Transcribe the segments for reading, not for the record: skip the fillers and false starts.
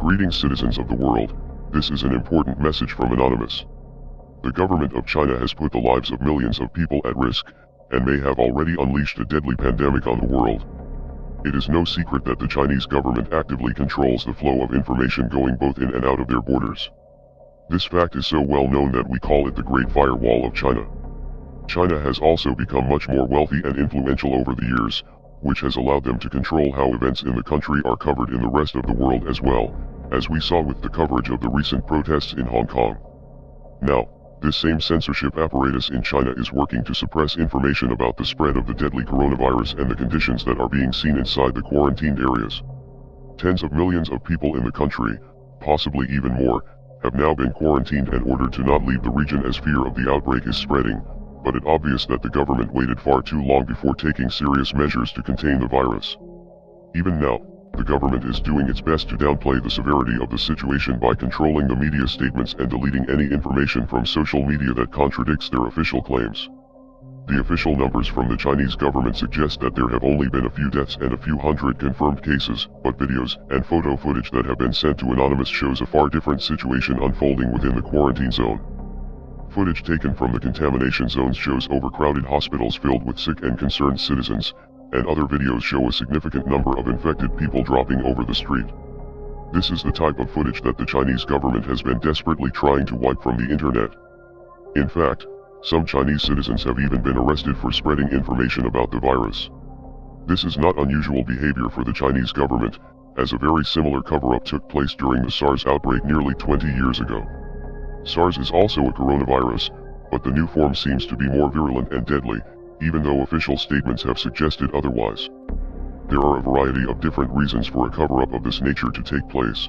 Greetings, citizens of the world. This is an important message from Anonymous. The government of China has put the lives of millions of people at risk, and may have already unleashed a deadly pandemic on the world. It is no secret that the Chinese government actively controls the flow of information going both in and out of their borders. This fact is so well known that we call it the Great Firewall of China. China has also become much more wealthy and influential over the years, which has allowed them to control how events in the country are covered in the rest of the world as well, as we saw with the coverage of the recent protests in Hong Kong. Now, this same censorship apparatus in China is working to suppress information about the spread of the deadly coronavirus and the conditions that are being seen inside the quarantined areas. Tens of millions of people in the country, possibly even more, have now been quarantined and ordered to not leave the region as fear of the outbreak is spreading, but it's obvious that the government waited far too long before taking serious measures to contain the virus. Even now, the government is doing its best to downplay the severity of the situation by controlling the media statements and deleting any information from social media that contradicts their official claims. The official numbers from the Chinese government suggest that there have only been a few deaths and a few hundred confirmed cases, but videos and photo footage that have been sent to Anonymous shows a far different situation unfolding within the quarantine zone. Footage taken from the contamination zones shows overcrowded hospitals filled with sick and concerned citizens, and other videos show a significant number of infected people dropping over the street. This is the type of footage that the Chinese government has been desperately trying to wipe from the internet. In fact, some Chinese citizens have even been arrested for spreading information about the virus. This is not unusual behavior for the Chinese government, as a very similar cover-up took place during the SARS outbreak nearly 20 years ago. SARS is also a coronavirus, but the new form seems to be more virulent and deadly, even though official statements have suggested otherwise. There are a variety of different reasons for a cover-up of this nature to take place.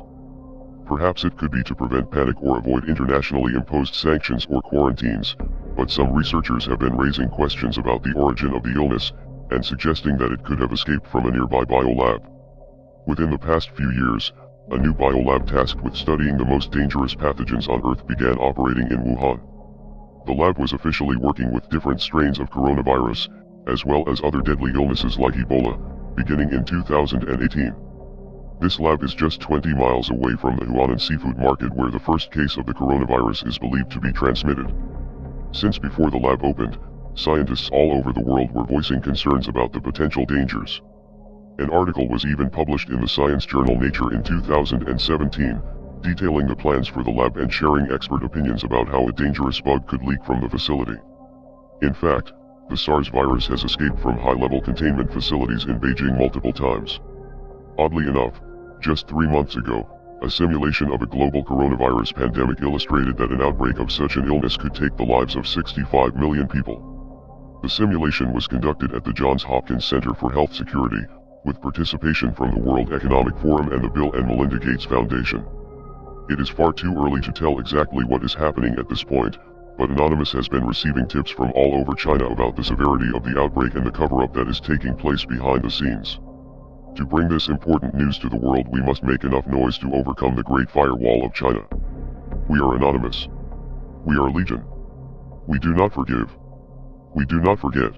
Perhaps it could be to prevent panic or avoid internationally imposed sanctions or quarantines, but some researchers have been raising questions about the origin of the illness, and suggesting that it could have escaped from a nearby biolab. Within the past few years, a new biolab tasked with studying the most dangerous pathogens on Earth began operating in Wuhan. The lab was officially working with different strains of coronavirus, as well as other deadly illnesses like Ebola, beginning in 2018. This lab is just 20 miles away from the Huanan seafood market where the first case of the coronavirus is believed to be transmitted. Since before the lab opened, scientists all over the world were voicing concerns about the potential dangers. An article was even published in the science journal Nature in 2017, detailing the plans for the lab and sharing expert opinions about how a dangerous bug could leak from the facility. In fact, the SARS virus has escaped from high-level containment facilities in Beijing multiple times. Oddly enough, just 3 months ago, a simulation of a global coronavirus pandemic illustrated that an outbreak of such an illness could take the lives of 65 million people. The simulation was conducted at the Johns Hopkins Center for Health Security, with participation from the World Economic Forum and the Bill and Melinda Gates Foundation. It is far too early to tell exactly what is happening at this point, but Anonymous has been receiving tips from all over China about the severity of the outbreak and the cover-up that is taking place behind the scenes. To bring this important news to the world, we must make enough noise to overcome the Great Firewall of China. We are Anonymous. We are Legion. We do not forgive. We do not forget.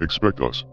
Expect us.